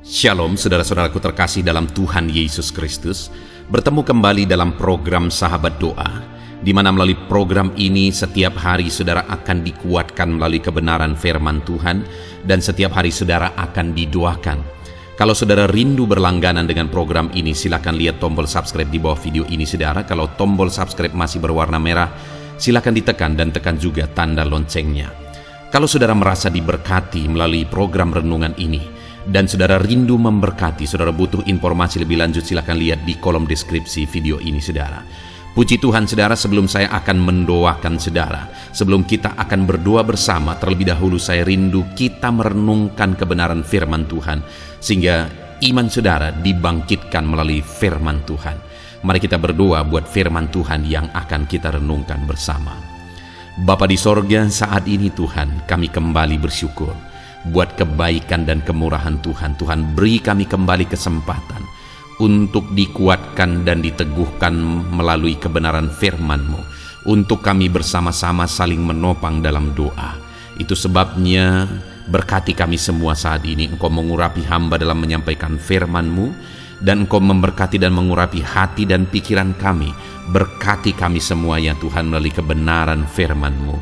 Shalom saudara-saudaraku terkasih dalam Tuhan Yesus Kristus. Bertemu kembali dalam program Sahabat Doa, di mana melalui program ini setiap hari saudara akan dikuatkan melalui kebenaran firman Tuhan, dan setiap hari saudara akan didoakan. Kalau saudara rindu berlangganan dengan program ini, silakan lihat tombol subscribe di bawah video ini saudara. Kalau tombol subscribe masih berwarna merah, silakan ditekan dan tekan juga tanda loncengnya. Kalau saudara merasa diberkati melalui program renungan ini, dan saudara rindu memberkati, saudara butuh informasi lebih lanjut, silakan lihat di kolom deskripsi video ini saudara. Puji Tuhan saudara, sebelum saya akan mendoakan saudara, sebelum kita akan berdoa bersama, terlebih dahulu saya rindu kita merenungkan kebenaran firman Tuhan, sehingga iman saudara dibangkitkan melalui firman Tuhan. Mari kita berdoa buat firman Tuhan yang akan kita renungkan bersama. Bapa di sorga, saat ini Tuhan, kami kembali bersyukur buat kebaikan dan kemurahan Tuhan. Tuhan, beri kami kembali kesempatan untuk dikuatkan dan diteguhkan melalui kebenaran firman-Mu, untuk kami bersama-sama saling menopang dalam doa. Itu sebabnya berkati kami semua saat ini. Engkau mengurapi hamba dalam menyampaikan firman-Mu, dan Engkau memberkati dan mengurapi hati dan pikiran kami. Berkati kami semua ya Tuhan melalui kebenaran firman-Mu.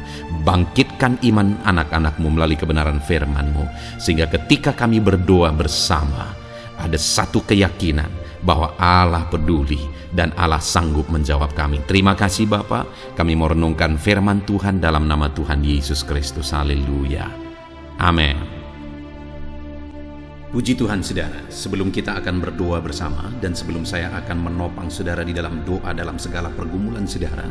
Bangkitkan iman anak-anak-Mu melalui kebenaran firman-Mu, sehingga ketika kami berdoa bersama, ada satu keyakinan bahwa Allah peduli dan Allah sanggup menjawab kami. Terima kasih Bapa, kami mau renungkan firman Tuhan dalam nama Tuhan Yesus Kristus. Haleluya. Amin. Puji Tuhan saudara, sebelum kita akan berdoa bersama dan sebelum saya akan menopang saudara di dalam doa dalam segala pergumulan saudara,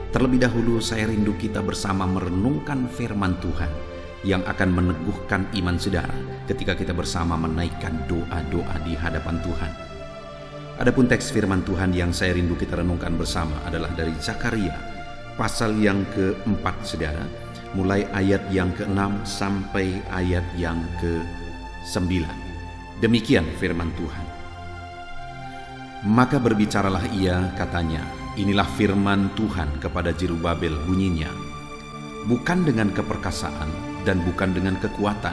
terlebih dahulu saya rindu kita bersama merenungkan firman Tuhan yang akan meneguhkan iman saudara ketika kita bersama menaikkan doa-doa di hadapan Tuhan. Adapun teks firman Tuhan yang saya rindu kita renungkan bersama adalah dari Zakaria pasal yang keempat saudara, mulai ayat yang ke-6 sampai ayat yang ke-9. Demikian firman Tuhan. Maka berbicaralah ia, katanya, inilah firman Tuhan kepada Zerubabel, bunyinya, bukan dengan keperkasaan dan bukan dengan kekuatan,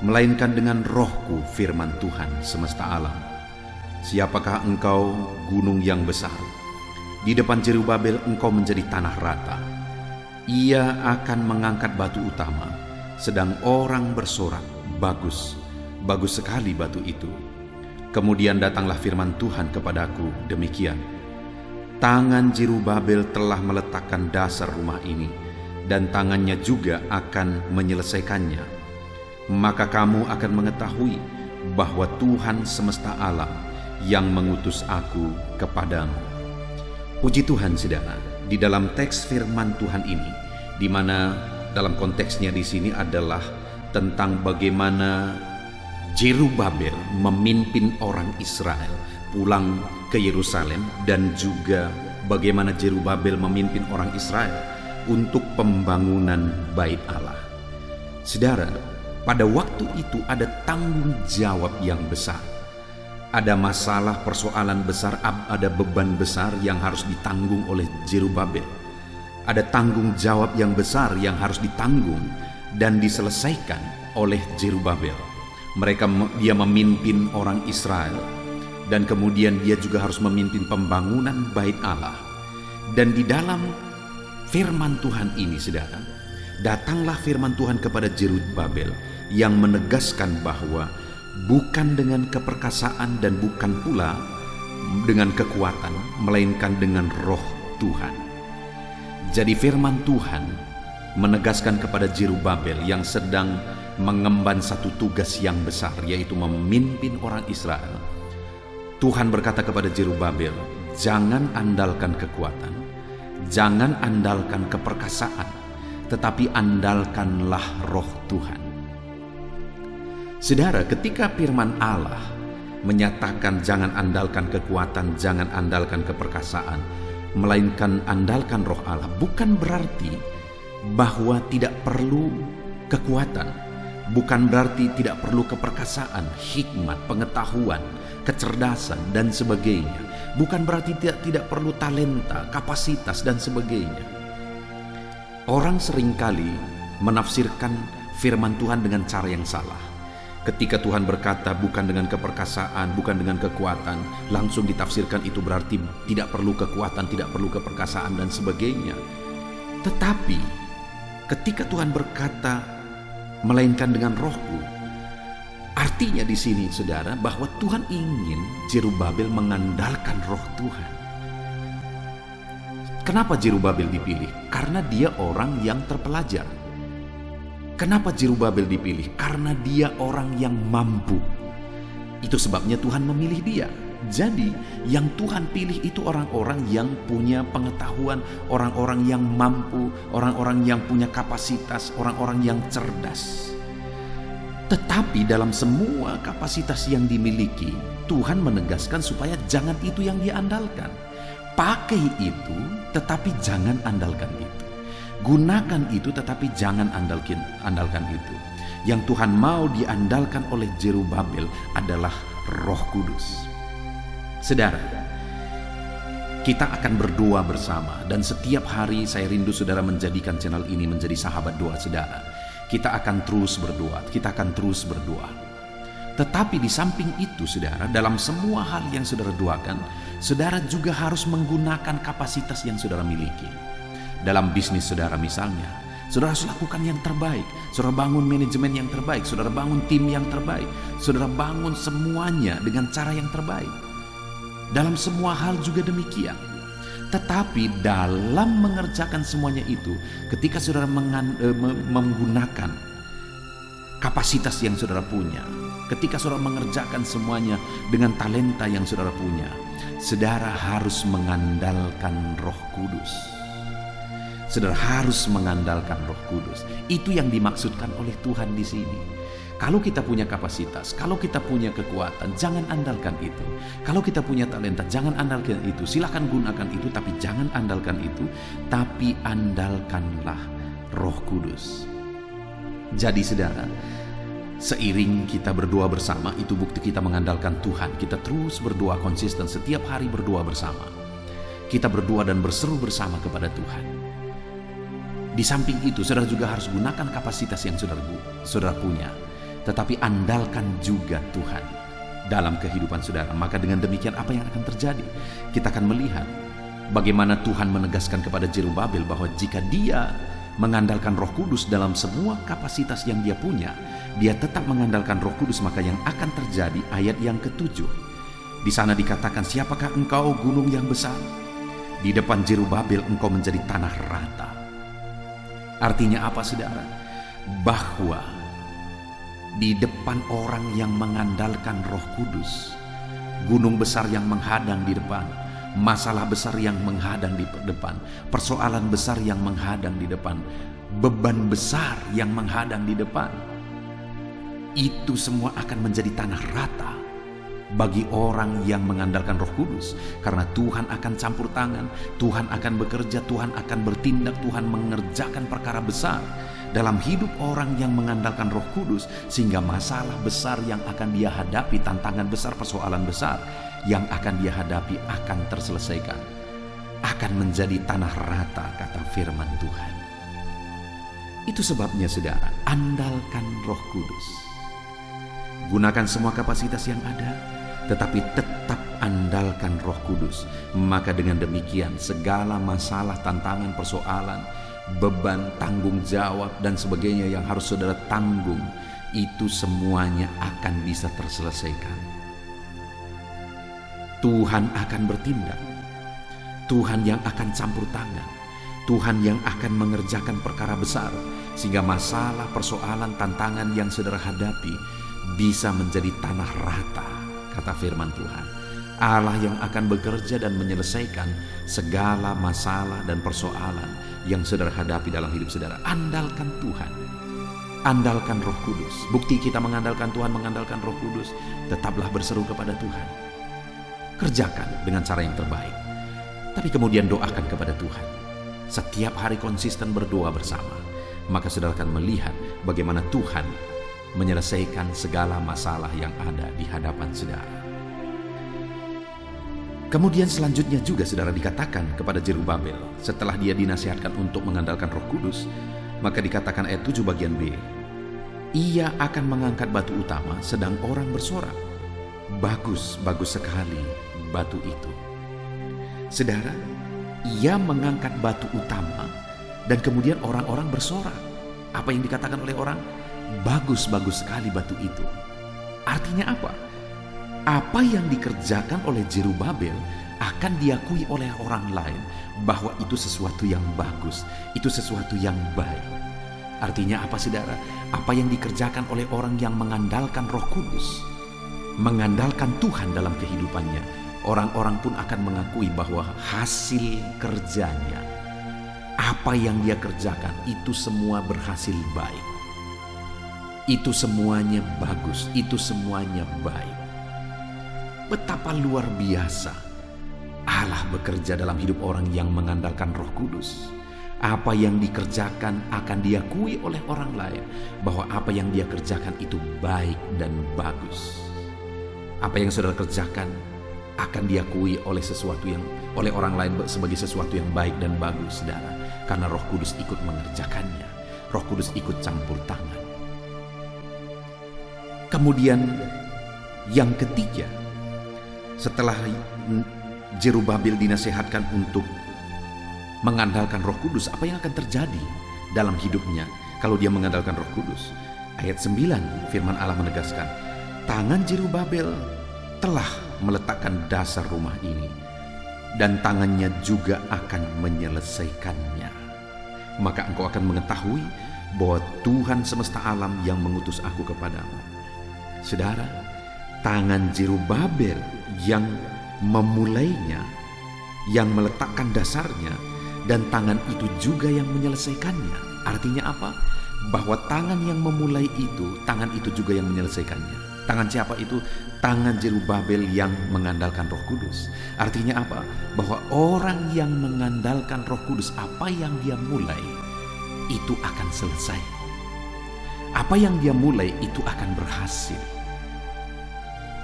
melainkan dengan rohku, firman Tuhan semesta alam. Siapakah engkau, gunung yang besar? Di depan Zerubabel engkau menjadi tanah rata. Ia akan mengangkat batu utama, sedang orang bersorak, bagus, bagus sekali batu itu. Kemudian datanglah firman Tuhan kepadaku, demikian, tangan Zerubabel telah meletakkan dasar rumah ini, dan tangannya juga akan menyelesaikannya. Maka kamu akan mengetahui bahwa Tuhan semesta alam yang mengutus aku kepadamu. Puji Tuhan saudara, di dalam teks firman Tuhan ini, di mana dalam konteksnya di sini adalah tentang bagaimana Zerubabel memimpin orang Israel pulang ke Yerusalem, dan juga bagaimana Zerubabel memimpin orang Israel untuk pembangunan Bait Allah. Saudara, pada waktu itu ada tanggung jawab yang besar. Ada masalah, persoalan besar, ada beban besar yang harus ditanggung oleh Zerubabel. Ada tanggung jawab yang besar yang harus ditanggung dan diselesaikan oleh Zerubabel. Dia memimpin orang Israel, dan kemudian dia juga harus memimpin pembangunan Bait Allah. Dan di dalam firman Tuhan ini saudara, datanglah firman Tuhan kepada Zerubabel yang menegaskan bahwa bukan dengan keperkasaan dan bukan pula dengan kekuatan, melainkan dengan roh Tuhan. Jadi firman Tuhan menegaskan kepada Zerubabel yang sedang mengemban satu tugas yang besar, yaitu memimpin orang Israel. Tuhan berkata kepada Zerubabel, jangan andalkan kekuatan, jangan andalkan keperkasaan, tetapi andalkanlah roh Tuhan. Saudara, ketika firman Allah menyatakan jangan andalkan kekuatan, jangan andalkan keperkasaan, melainkan andalkan roh Allah, bukan berarti bahwa tidak perlu kekuatan, bukan berarti tidak perlu keperkasaan, hikmat, pengetahuan, kecerdasan, dan sebagainya. Bukan berarti tidak perlu talenta, kapasitas, dan sebagainya. Orang seringkali menafsirkan firman Tuhan dengan cara yang salah. Ketika Tuhan berkata bukan dengan keperkasaan, bukan dengan kekuatan, langsung ditafsirkan itu berarti tidak perlu kekuatan, tidak perlu keperkasaan dan sebagainya. Tetapi ketika Tuhan berkata melainkan dengan rohku, artinya di sini saudara bahwa Tuhan ingin Zerubabel mengandalkan roh Tuhan. Kenapa Zerubabel dipilih? Karena dia orang yang terpelajar. Kenapa Zerubabel dipilih? Karena dia orang yang mampu. Itu sebabnya Tuhan memilih dia. Jadi yang Tuhan pilih itu orang-orang yang punya pengetahuan, orang-orang yang mampu, orang-orang yang punya kapasitas, orang-orang yang cerdas. Tetapi dalam semua kapasitas yang dimiliki, Tuhan menegaskan supaya jangan itu yang dia andalkan. Pakai itu, tetapi jangan andalkan itu. Gunakan itu, tetapi jangan andalkan itu. Yang Tuhan mau diandalkan oleh Zerubabel adalah Roh Kudus. Saudara, kita akan berdoa bersama, dan setiap hari saya rindu saudara menjadikan channel ini menjadi sahabat doa saudara. Kita akan terus berdoa, kita akan terus berdoa. Tetapi di samping itu saudara, dalam semua hal yang saudara doakan, saudara juga harus menggunakan kapasitas yang saudara miliki. Dalam bisnis saudara misalnya, saudara harus lakukan yang terbaik. Saudara bangun manajemen yang terbaik, saudara bangun tim yang terbaik, saudara bangun semuanya dengan cara yang terbaik. Dalam semua hal juga demikian. Tetapi dalam mengerjakan semuanya itu, ketika saudara menggunakan kapasitas yang saudara punya, ketika saudara mengerjakan semuanya dengan talenta yang saudara punya, saudara harus mengandalkan Roh Kudus. Saudara harus mengandalkan Roh Kudus. Itu yang dimaksudkan oleh Tuhan di sini. Kalau kita punya kapasitas, kalau kita punya kekuatan, jangan andalkan itu. Kalau kita punya talenta, jangan andalkan itu. Silakan gunakan itu, tapi jangan andalkan itu. Tapi andalkanlah Roh Kudus. Jadi saudara, seiring kita berdoa bersama, itu bukti kita mengandalkan Tuhan. Kita terus berdoa konsisten, setiap hari berdoa bersama. Kita berdoa dan berseru bersama kepada Tuhan. Di samping itu, saudara juga harus gunakan kapasitas yang saudara punya. Tetapi andalkan juga Tuhan dalam kehidupan saudara. Maka dengan demikian apa yang akan terjadi? Kita akan melihat bagaimana Tuhan menegaskan kepada Zerubabel bahwa jika dia mengandalkan Roh Kudus dalam semua kapasitas yang dia punya, dia tetap mengandalkan Roh Kudus, maka yang akan terjadi ayat yang ke-7. Di sana dikatakan, siapakah engkau gunung yang besar? Di depan Zerubabel engkau menjadi tanah rata. Artinya apa saudara? Bahwa di depan orang yang mengandalkan Roh Kudus, gunung besar yang menghadang di depan, masalah besar yang menghadang di depan, persoalan besar yang menghadang di depan, beban besar yang menghadang di depan, itu semua akan menjadi tanah rata bagi orang yang mengandalkan Roh Kudus. Karena Tuhan akan campur tangan, Tuhan akan bekerja, Tuhan akan bertindak, Tuhan mengerjakan perkara besar dalam hidup orang yang mengandalkan Roh Kudus, sehingga masalah besar yang akan dia hadapi, tantangan besar, persoalan besar yang akan dia hadapi akan terselesaikan, akan menjadi tanah rata, kata firman Tuhan. Itu sebabnya saudara, andalkan Roh Kudus. Gunakan semua kapasitas yang ada, tetapi tetap andalkan Roh Kudus. Maka dengan demikian segala masalah, tantangan, persoalan, beban, tanggung jawab dan sebagainya yang harus saudara tanggung, itu semuanya akan bisa terselesaikan. Tuhan akan bertindak, Tuhan yang akan campur tangan, Tuhan yang akan mengerjakan perkara besar, sehingga masalah, persoalan, tantangan yang saudara hadapi bisa menjadi tanah rata, kata firman Tuhan. Allah yang akan bekerja dan menyelesaikan segala masalah dan persoalan yang saudara hadapi dalam hidup saudara. Andalkan Tuhan, andalkan Roh Kudus. Bukti kita mengandalkan Tuhan, mengandalkan Roh Kudus, tetaplah berseru kepada Tuhan. Kerjakan dengan cara yang terbaik, tapi kemudian doakan kepada Tuhan. Setiap hari konsisten berdoa bersama, maka saudara akan melihat bagaimana Tuhan menyelesaikan segala masalah yang ada di hadapan saudara. Kemudian selanjutnya juga saudara dikatakan kepada Zerubabel, setelah dia dinasihatkan untuk mengandalkan Roh Kudus, maka dikatakan ayat 7 bagian B, Ia akan mengangkat batu utama sedang orang bersorak, "Bagus, bagus sekali batu itu." Saudara, ia mengangkat batu utama dan kemudian orang-orang bersorak. Apa yang dikatakan oleh orang? Bagus, bagus sekali batu itu. Artinya apa? Apa yang dikerjakan oleh Zerubabel akan diakui oleh orang lain bahwa itu sesuatu yang bagus, itu sesuatu yang baik. Artinya apa, saudara? Apa yang dikerjakan oleh orang yang mengandalkan Roh Kudus, mengandalkan Tuhan dalam kehidupannya, orang-orang pun akan mengakui bahwa hasil kerjanya, apa yang dia kerjakan, itu semua berhasil baik. Itu semuanya bagus, itu semuanya baik. Betapa luar biasa Allah bekerja dalam hidup orang yang mengandalkan Roh Kudus. Apa yang dikerjakan akan diakui oleh orang lain bahwa apa yang dia kerjakan itu baik dan bagus. Apa yang saudara kerjakan akan diakui oleh oleh orang lain sebagai sesuatu yang baik dan bagus, saudara, karena Roh Kudus ikut mengerjakannya. Roh Kudus ikut campur tangan. Kemudian yang ketiga, setelah Zerubabel dinasihatkan untuk mengandalkan Roh Kudus, apa yang akan terjadi dalam hidupnya kalau dia mengandalkan Roh Kudus? Ayat 9 firman Allah menegaskan, "Tangan Zerubabel telah meletakkan dasar rumah ini, dan tangannya juga akan menyelesaikannya. Maka engkau akan mengetahui bahwa Tuhan semesta alam yang mengutus aku kepadamu." Saudara, tangan Zerubabel yang memulainya, yang meletakkan dasarnya, dan tangan itu juga yang menyelesaikannya. Artinya apa? Bahwa tangan yang memulai itu, tangan itu juga yang menyelesaikannya. Tangan siapa itu? Tangan Zerubabel yang mengandalkan Roh Kudus. Artinya apa? Bahwa orang yang mengandalkan Roh Kudus, apa yang dia mulai itu akan selesai. Apa yang dia mulai itu akan berhasil.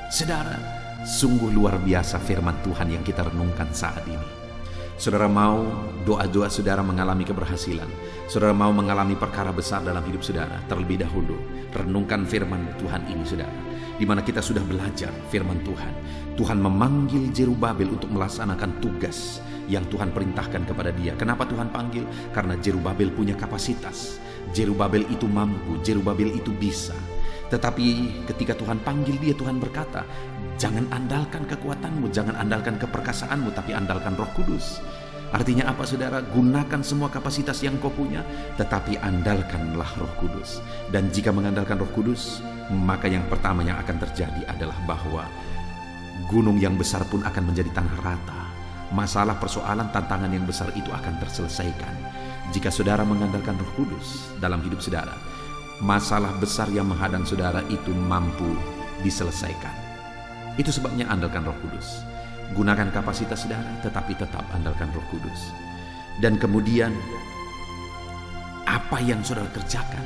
Saudara, sungguh luar biasa firman Tuhan yang kita renungkan saat ini. Saudara mau doa-doa saudara mengalami keberhasilan, saudara mau mengalami perkara besar dalam hidup saudara, terlebih dahulu renungkan firman Tuhan ini, saudara, di mana kita sudah belajar firman Tuhan. Tuhan memanggil Zerubabel untuk melaksanakan tugas yang Tuhan perintahkan kepada dia. Kenapa Tuhan panggil? Karena Zerubabel punya kapasitas. Zerubabel itu mampu, Zerubabel itu bisa. Tetapi ketika Tuhan panggil dia, Tuhan berkata, jangan andalkan kekuatanmu, jangan andalkan keperkasaanmu, tapi andalkan Roh Kudus. Artinya apa, saudara? Gunakan semua kapasitas yang kau punya, tetapi andalkanlah Roh Kudus. Dan jika mengandalkan Roh Kudus, maka yang pertama yang akan terjadi adalah bahwa gunung yang besar pun akan menjadi tanah rata. Masalah, persoalan, tantangan yang besar itu akan terselesaikan. Jika saudara mengandalkan Roh Kudus dalam hidup saudara, masalah besar yang menghadang saudara itu mampu diselesaikan. Itu sebabnya andalkan Roh Kudus. Gunakan kapasitas saudara, tetapi tetap andalkan Roh Kudus. Dan kemudian apa yang saudara kerjakan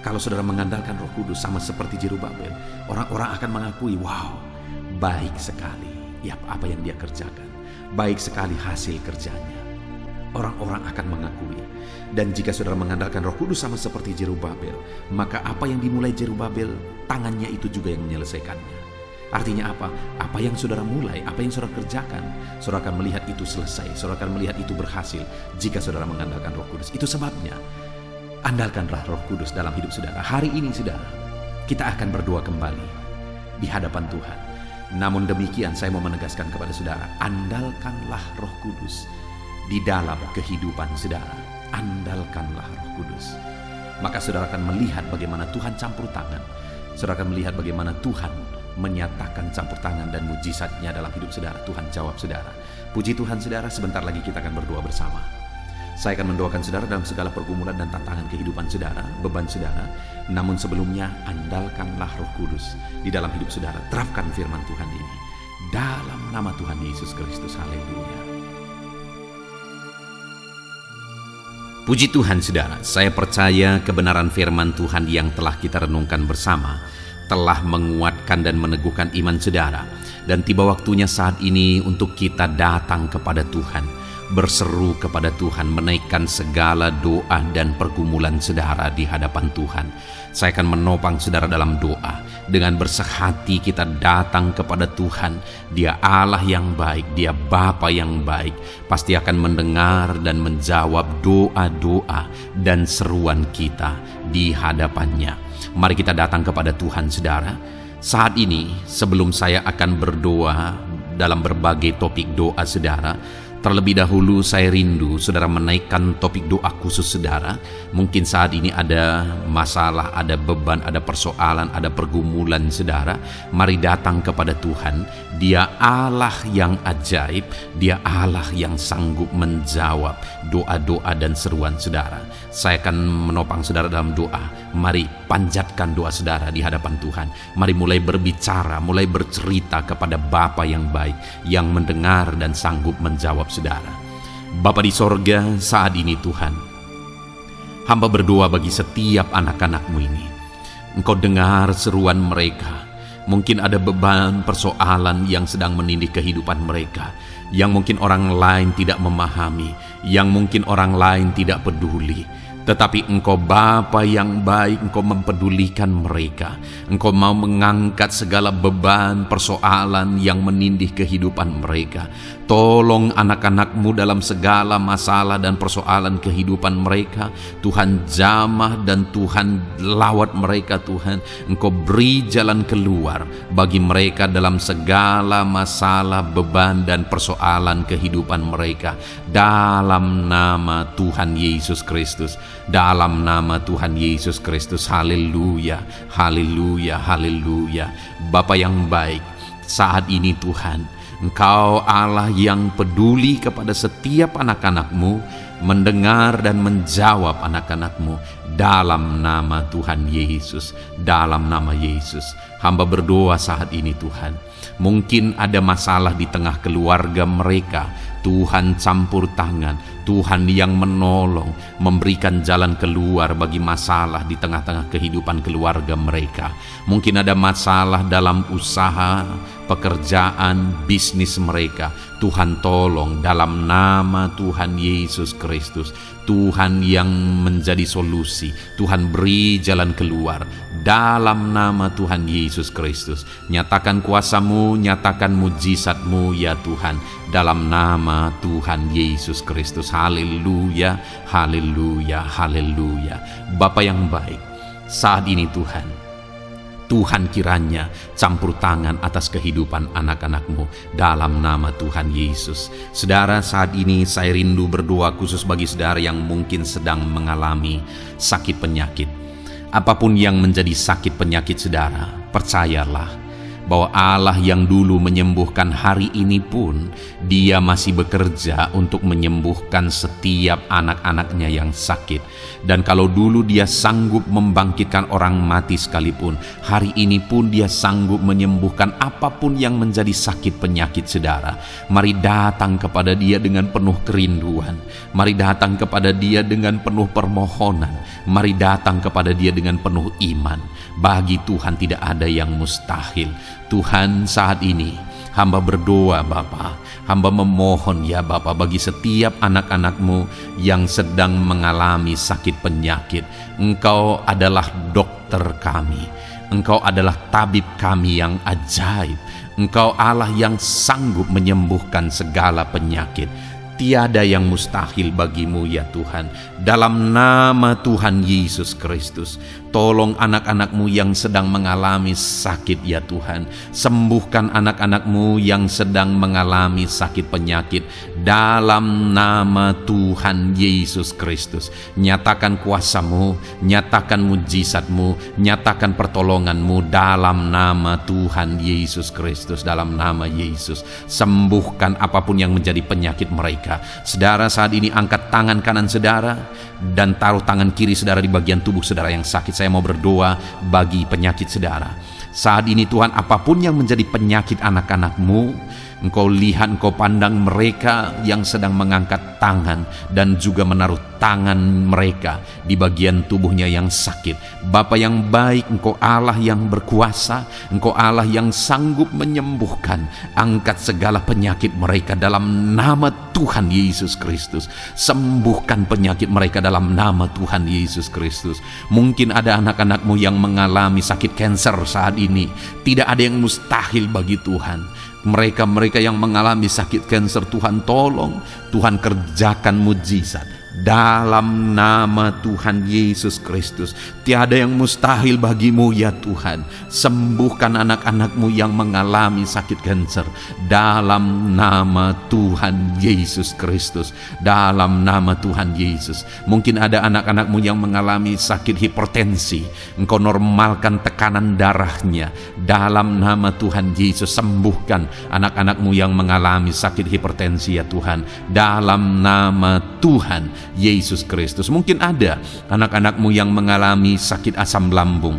kalau saudara mengandalkan Roh Kudus, sama seperti Zerubabel, orang-orang akan mengakui, wow, baik sekali ya apa yang dia kerjakan, baik sekali hasil kerjanya. Orang-orang akan mengakui. Dan jika saudara mengandalkan Roh Kudus sama seperti Zerubabel, maka apa yang dimulai Zerubabel, tangannya itu juga yang menyelesaikannya. Artinya apa? Apa yang saudara mulai, apa yang saudara kerjakan, saudara akan melihat itu selesai, saudara akan melihat itu berhasil jika saudara mengandalkan Roh Kudus. Itu sebabnya andalkanlah Roh Kudus dalam hidup saudara. Hari ini saudara, kita akan berdoa kembali di hadapan Tuhan. Namun demikian saya mau menegaskan kepada saudara, andalkanlah Roh Kudus di dalam kehidupan saudara. Andalkanlah Roh Kudus. Maka saudara akan melihat bagaimana Tuhan campur tangan. Saudara akan melihat bagaimana Tuhan menyatakan campur tangan dan mujizatnya dalam hidup saudara. Tuhan jawab saudara. Puji Tuhan saudara, sebentar lagi kita akan berdoa bersama. Saya akan mendoakan saudara dalam segala pergumulan dan tantangan kehidupan saudara, beban saudara. Namun sebelumnya, andalkanlah Roh Kudus di dalam hidup saudara. Terapkan firman Tuhan ini dalam nama Tuhan Yesus Kristus. Haleluya. Puji Tuhan saudara, saya percaya kebenaran firman Tuhan yang telah kita renungkan bersama telah menguatkan dan meneguhkan iman saudara. Dan tiba waktunya saat ini untuk kita datang kepada Tuhan, berseru kepada Tuhan, menaikkan segala doa dan pergumulan saudara di hadapan Tuhan. Saya akan menopang saudara dalam doa. Dengan bersehati kita datang kepada Tuhan. Dia Allah yang baik, Dia Bapa yang baik, pasti akan mendengar dan menjawab doa-doa dan seruan kita di hadapannya. Mari kita datang kepada Tuhan, saudara. Saat ini, sebelum saya akan berdoa dalam berbagai topik doa saudara, terlebih dahulu saya rindu saudara menaikkan topik doa khusus saudara. Mungkin saat ini ada masalah, ada beban, ada persoalan, ada pergumulan saudara. Mari datang kepada Tuhan. Dia Allah yang ajaib, Dia Allah yang sanggup menjawab doa-doa dan seruan saudara. Saya akan menopang saudara dalam doa. Mari panjatkan doa saudara di hadapan Tuhan. Mari mulai berbicara, mulai bercerita kepada Bapa yang baik, yang mendengar dan sanggup menjawab saudara. Bapa di sorga, saat ini Tuhan, hamba berdoa bagi setiap anak-anak-Mu ini. Engkau dengar seruan mereka. Mungkin ada beban, persoalan yang sedang menindih kehidupan mereka, yang mungkin orang lain tidak memahami, yang mungkin orang lain tidak peduli. Tetapi Engkau Bapa yang baik, Engkau mempedulikan mereka. Engkau mau mengangkat segala beban, persoalan yang menindih kehidupan mereka. Tolong anak-anak-Mu dalam segala masalah dan persoalan kehidupan mereka. Tuhan jamah dan Tuhan lawat mereka Tuhan. Engkau beri jalan keluar bagi mereka dalam segala masalah, beban dan persoalan kehidupan mereka. Dalam nama Tuhan Yesus Kristus. Dalam nama Tuhan Yesus Kristus. Haleluya, haleluya, haleluya. Bapa yang baik, saat ini Tuhan, Engkau Allah yang peduli kepada setiap anak-anak-Mu, mendengar dan menjawab anak-anak-Mu. Dalam nama Tuhan Yesus, dalam nama Yesus, hamba berdoa saat ini Tuhan. Mungkin ada masalah di tengah keluarga mereka. Tuhan campur tangan, Tuhan yang menolong, memberikan jalan keluar bagi masalah di tengah-tengah kehidupan keluarga mereka. Mungkin ada masalah dalam usaha, pekerjaan, bisnis mereka. Tuhan tolong dalam nama Tuhan Yesus Kristus. Tuhan yang menjadi solusi, Tuhan beri jalan keluar dalam nama Tuhan Yesus Kristus. Nyatakan kuasa-Mu, nyatakan mujizat-Mu ya Tuhan, dalam nama Tuhan Yesus Kristus. Haleluya, haleluya, haleluya. Bapa yang baik, saat ini Tuhan kiranya campur tangan atas kehidupan anak-anak-Mu dalam nama Tuhan Yesus. Saudara, saat ini saya rindu berdoa khusus bagi saudara yang mungkin sedang mengalami sakit penyakit. Apapun yang menjadi sakit penyakit saudara, percayalah bahwa Allah yang dulu menyembuhkan hari ini pun Dia masih bekerja untuk menyembuhkan setiap anak-anaknya yang sakit. Dan kalau dulu Dia sanggup membangkitkan orang mati sekalipun, hari ini pun Dia sanggup menyembuhkan apapun yang menjadi sakit penyakit saudara. Mari datang kepada Dia dengan penuh kerinduan. Mari datang kepada Dia dengan penuh permohonan. Mari datang kepada Dia dengan penuh iman. Bagi Tuhan tidak ada yang mustahil. Tuhan, saat ini hamba berdoa Bapa, hamba memohon ya Bapa bagi setiap anak-anak-Mu yang sedang mengalami sakit penyakit. Engkau adalah dokter kami, Engkau adalah tabib kami yang ajaib. Engkau Allah yang sanggup menyembuhkan segala penyakit. Tiada yang mustahil bagi-Mu ya Tuhan. Dalam nama Tuhan Yesus Kristus, tolong anak-anak-Mu yang sedang mengalami sakit ya Tuhan. Sembuhkan anak-anak-Mu yang sedang mengalami sakit penyakit. Dalam nama Tuhan Yesus Kristus, nyatakan kuasa-Mu, nyatakan mujizat-Mu, nyatakan pertolongan-Mu dalam nama Tuhan Yesus Kristus. Dalam nama Yesus, sembuhkan apapun yang menjadi penyakit mereka. Saudara, saat ini angkat tangan kanan saudara dan taruh tangan kiri saudara di bagian tubuh saudara yang sakit. Saya mau berdoa bagi penyakit saudara. Saat ini Tuhan, apapun yang menjadi penyakit anak-anak-Mu, Engkau lihat, Engkau pandang mereka yang sedang mengangkat tangan dan juga menaruh tangan mereka di bagian tubuhnya yang sakit. Bapa yang baik, Engkau Allah yang berkuasa, Engkau Allah yang sanggup menyembuhkan. Angkat segala penyakit mereka dalam nama Tuhan Yesus Kristus. Sembuhkan penyakit mereka dalam nama Tuhan Yesus Kristus. Mungkin ada anak-anakmu yang mengalami sakit kanker saat ini. Tidak ada yang mustahil bagi Tuhan. Mereka yang mengalami sakit kanker, Tuhan tolong, Tuhan kerjakan mujizat dalam nama Tuhan Yesus Kristus. Tiada yang mustahil bagimu ya Tuhan. Sembuhkan anak-anakmu yang mengalami sakit kanker dalam nama Tuhan Yesus Kristus. Dalam nama Tuhan Yesus. Mungkin ada anak-anakmu yang mengalami sakit hipertensi. Engkau normalkan tekanan darahnya dalam nama Tuhan Yesus. Sembuhkan anak-anakmu yang mengalami sakit hipertensi ya Tuhan, dalam nama Tuhan Yesus Kristus. Mungkin ada anak-anakmu yang mengalami sakit asam lambung.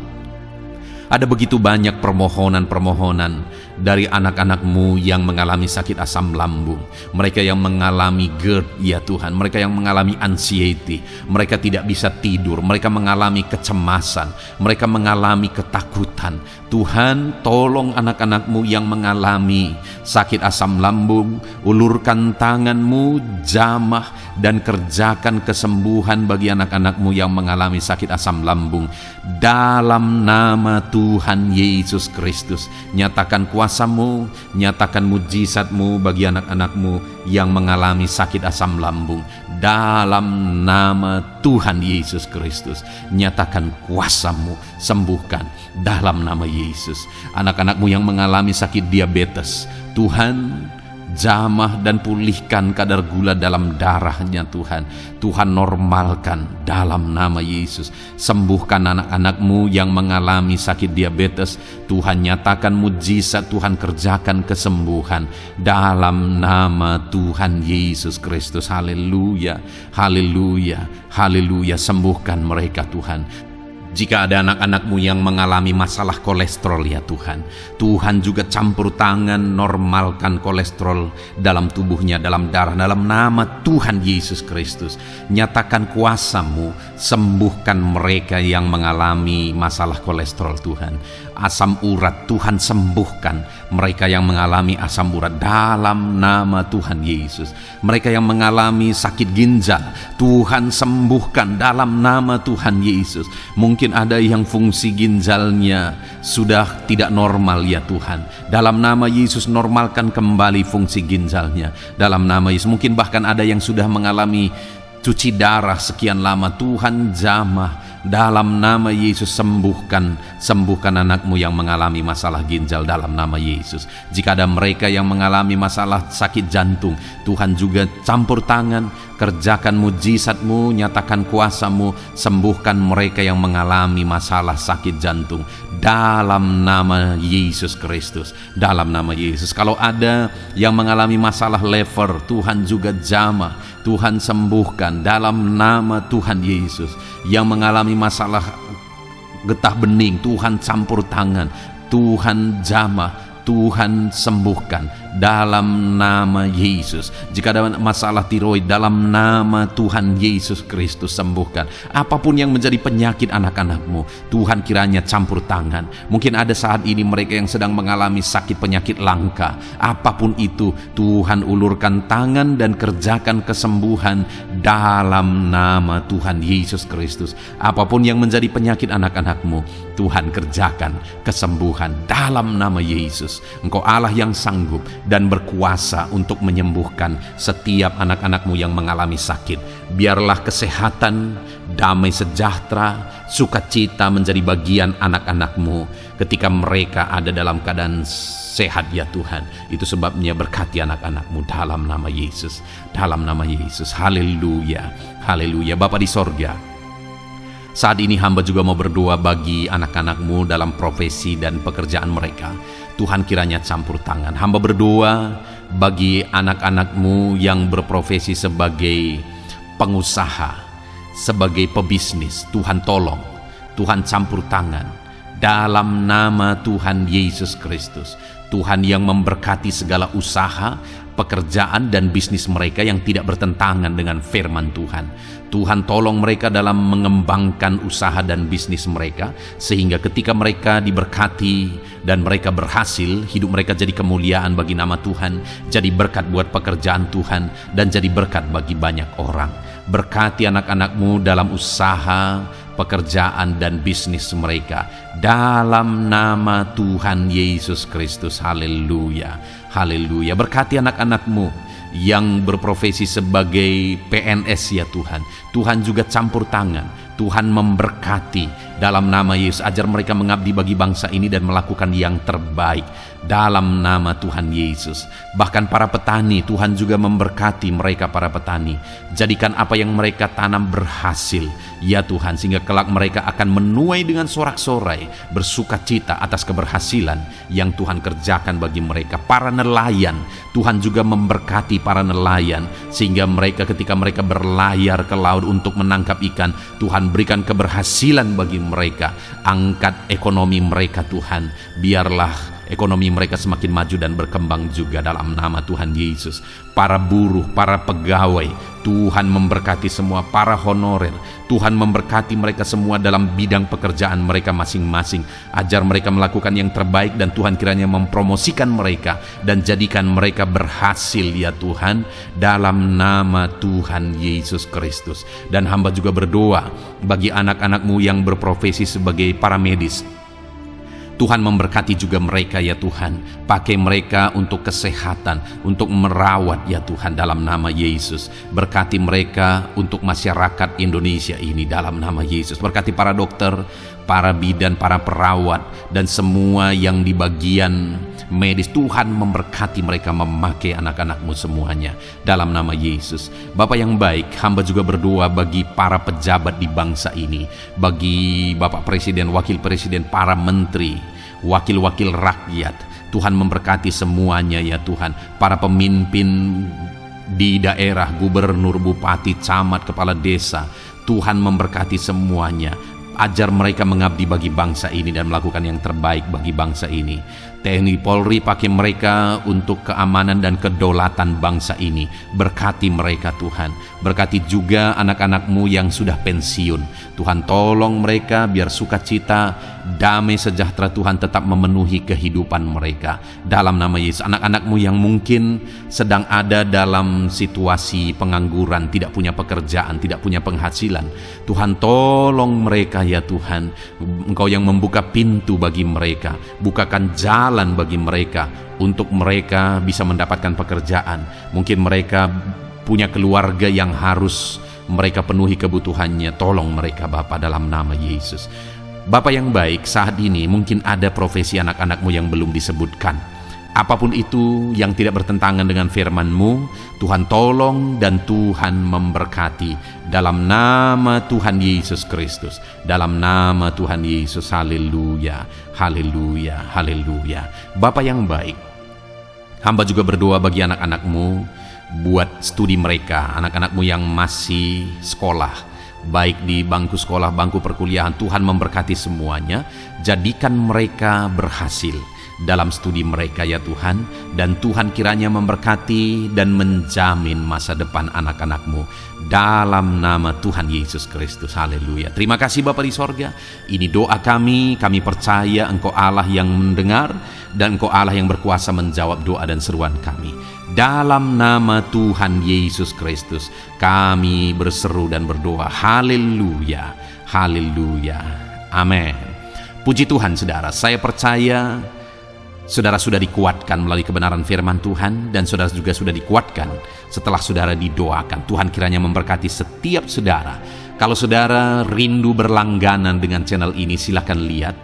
Ada begitu banyak permohonan-permohonan dari anak-anakmu yang mengalami sakit asam lambung. Mereka yang mengalami GERD ya Tuhan. Mereka yang mengalami anxiety. Mereka tidak bisa tidur. Mereka mengalami kecemasan. Mereka mengalami ketakutan. Tuhan, tolong anak-anakmu yang mengalami sakit asam lambung. Ulurkan tanganmu, jamah dan kerjakan kesembuhan bagi anak-anakmu yang mengalami sakit asam lambung. Dalam nama Tuhan Yesus Kristus, nyatakan kuasamu, nyatakan mujizatmu bagi anak-anakmu yang mengalami sakit asam lambung. Dalam nama Tuhan Yesus Kristus, nyatakan kuasamu, sembuhkan dalam nama Yesus. Anak-anakmu yang mengalami sakit diabetes, Tuhan jamah dan pulihkan kadar gula dalam darahnya Tuhan. Tuhan normalkan dalam nama Yesus. Sembuhkan anak-anakmu yang mengalami sakit diabetes. Tuhan nyatakan mujizat, Tuhan kerjakan kesembuhan dalam nama Tuhan Yesus Kristus. Haleluya, haleluya, haleluya. Sembuhkan mereka Tuhan. Jika ada anak-anakmu yang mengalami masalah kolesterol ya Tuhan, Tuhan juga campur tangan, normalkan kolesterol dalam tubuhnya, dalam darah, dalam nama Tuhan Yesus Kristus. Nyatakan kuasamu, sembuhkan mereka yang mengalami masalah kolesterol Tuhan. Asam urat, Tuhan sembuhkan mereka yang mengalami asam urat dalam nama Tuhan Yesus. Mereka yang mengalami sakit ginjal, Tuhan sembuhkan dalam nama Tuhan Yesus. Mungkin ada yang fungsi ginjalnya sudah tidak normal ya Tuhan. Dalam nama Yesus normalkan kembali fungsi ginjalnya. Dalam nama Yesus. Mungkin bahkan ada yang sudah mengalami cuci darah sekian lama, Tuhan jamah. Dalam nama Yesus sembuhkan anakmu yang mengalami masalah ginjal dalam nama Yesus. Jika ada mereka yang mengalami masalah sakit jantung, Tuhan juga campur tangan, kerjakan mujizatmu, nyatakan kuasamu, sembuhkan mereka yang mengalami masalah sakit jantung dalam nama Yesus Kristus. Dalam nama Yesus. Kalau ada yang mengalami masalah liver, Tuhan juga jamah, Tuhan sembuhkan dalam nama Tuhan Yesus. Yang mengalami masalah getah bening, Tuhan campur tangan, Tuhan jamah, Tuhan sembuhkan dalam nama Yesus. Jika ada masalah tiroid, dalam nama Tuhan Yesus Kristus sembuhkan. Apapun yang menjadi penyakit anak-anakmu, Tuhan kiranya campur tangan. Mungkin ada saat ini mereka yang sedang mengalami sakit penyakit langka. Apapun itu, Tuhan ulurkan tangan dan kerjakan kesembuhan dalam nama Tuhan Yesus Kristus. Apapun yang menjadi penyakit anak-anakmu, Tuhan kerjakan kesembuhan dalam nama Yesus. Engkau Allah yang sanggup dan berkuasa untuk menyembuhkan setiap anak-anakmu yang mengalami sakit. Biarlah kesehatan, damai sejahtera, sukacita menjadi bagian anak-anakmu ketika mereka ada dalam keadaan sehat ya Tuhan. Itu sebabnya berkati anak-anakmu dalam nama Yesus. Dalam nama Yesus. Haleluya, haleluya. Bapa di sorga, saat ini hamba juga mau berdoa bagi anak-anakmu dalam profesi dan pekerjaan mereka. Tuhan kiranya campur tangan. Hamba berdoa bagi anak-anakmu yang berprofesi sebagai pengusaha, sebagai pebisnis. Tuhan tolong, Tuhan campur tangan dalam nama Tuhan Yesus Kristus. Tuhan yang memberkati segala usaha, pekerjaan dan bisnis mereka yang tidak bertentangan dengan firman Tuhan. Tuhan tolong mereka dalam mengembangkan usaha dan bisnis mereka, sehingga ketika mereka diberkati dan mereka berhasil, hidup mereka jadi kemuliaan bagi nama Tuhan, jadi berkat buat pekerjaan Tuhan, dan jadi berkat bagi banyak orang. Berkati anak-anakmu dalam usaha, pekerjaan dan bisnis mereka dalam nama Tuhan Yesus Kristus. Haleluya, haleluya. Berkati anak-anakmu yang berprofesi sebagai PNS ya Tuhan. Tuhan juga campur tangan, Tuhan memberkati dalam nama Yesus. Ajar mereka mengabdi bagi bangsa ini dan melakukan yang terbaik dalam nama Tuhan Yesus. Bahkan para petani, Tuhan juga memberkati mereka para petani. Jadikan apa yang mereka tanam berhasil ya Tuhan, sehingga kelak mereka akan menuai dengan sorak-sorai, bersuka cita atas keberhasilan yang Tuhan kerjakan bagi mereka. Para nelayan, Tuhan juga memberkati para nelayan, sehingga mereka ketika mereka berlayar ke laut untuk menangkap ikan, Tuhan berikan keberhasilan bagi mereka. Angkat ekonomi mereka Tuhan, biarlah ekonomi mereka semakin maju dan berkembang juga dalam nama Tuhan Yesus. Para buruh, para pegawai, Tuhan memberkati semua. Para honorer, Tuhan memberkati mereka semua dalam bidang pekerjaan mereka masing-masing. Ajar mereka melakukan yang terbaik dan Tuhan kiranya mempromosikan mereka dan jadikan mereka berhasil ya Tuhan, dalam nama Tuhan Yesus Kristus. Dan hamba juga berdoa bagi anak-anakmu yang berprofesi sebagai para medis. Tuhan memberkati juga mereka ya Tuhan. Pakai mereka untuk kesehatan, untuk merawat ya Tuhan dalam nama Yesus. Berkati mereka untuk masyarakat Indonesia ini dalam nama Yesus. Berkati para dokter, para bidan, para perawat, dan semua yang di bagian medis. Tuhan memberkati mereka, memakai anak-anakmu semuanya dalam nama Yesus. Bapak yang baik, hamba juga berdoa bagi para pejabat di bangsa ini, bagi Bapak Presiden, Wakil Presiden, para menteri, wakil-wakil rakyat. Tuhan memberkati semuanya ya Tuhan. Para pemimpin di daerah, gubernur, bupati, camat, kepala desa, Tuhan memberkati semuanya. Ajar mereka mengabdi bagi bangsa ini dan melakukan yang terbaik bagi bangsa ini. TNI Polri, pakai mereka untuk keamanan dan kedaulatan bangsa ini. Berkati mereka Tuhan. Berkati juga anak-anakmu yang sudah pensiun. Tuhan tolong mereka biar sukacita, damai sejahtera Tuhan tetap memenuhi kehidupan mereka dalam nama Yesus. Anak-anakmu yang mungkin sedang ada dalam situasi pengangguran, tidak punya pekerjaan, tidak punya penghasilan, Tuhan tolong mereka ya Tuhan. Engkau yang membuka pintu bagi mereka, bukakan jalan bagi mereka untuk mereka bisa mendapatkan pekerjaan. Mungkin mereka punya keluarga yang harus mereka penuhi kebutuhannya. Tolong mereka Bapa dalam nama Yesus. Bapak yang baik, saat ini mungkin ada profesi anak-anakmu yang belum disebutkan. Apapun itu yang tidak bertentangan dengan firman-Mu, Tuhan tolong dan Tuhan memberkati dalam nama Tuhan Yesus Kristus. Dalam nama Tuhan Yesus. Haleluya, haleluya, haleluya. Bapak yang baik, hamba juga berdoa bagi anak-anakmu buat studi mereka, anak-anakmu yang masih sekolah, baik di bangku sekolah, bangku perkuliahan. Tuhan memberkati semuanya, jadikan mereka berhasil dalam studi mereka ya Tuhan. Dan Tuhan kiranya memberkati dan menjamin masa depan anak-anakmu dalam nama Tuhan Yesus Kristus. Haleluya. Terima kasih Bapa di sorga. Ini doa kami percaya Engkau Allah yang mendengar dan Engkau Allah yang berkuasa menjawab doa dan seruan kami. Dalam nama Tuhan Yesus Kristus kami berseru dan berdoa. Haleluya, haleluya, amin. Puji Tuhan saudara, saya percaya saudara sudah dikuatkan melalui kebenaran firman Tuhan, dan saudara juga sudah dikuatkan setelah saudara didoakan. Tuhan kiranya memberkati setiap saudara. Kalau saudara rindu berlangganan dengan channel ini, silakan lihat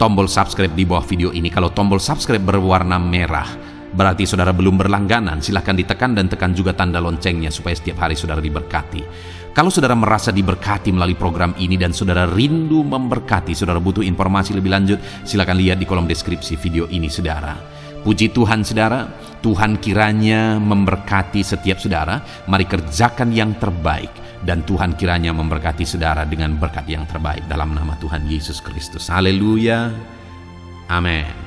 tombol subscribe di bawah video ini. Kalau tombol subscribe berwarna merah, berarti saudara belum berlangganan. Silahkan ditekan dan tekan juga tanda loncengnya supaya setiap hari saudara diberkati. Kalau saudara merasa diberkati melalui program ini dan saudara rindu memberkati, saudara butuh informasi lebih lanjut, silakan lihat di kolom deskripsi video ini saudara. Puji Tuhan saudara, Tuhan kiranya memberkati setiap saudara. Mari kerjakan yang terbaik Dan Tuhan kiranya memberkati saudara dengan berkat yang terbaik dalam nama Tuhan Yesus Kristus. Haleluya. Amin.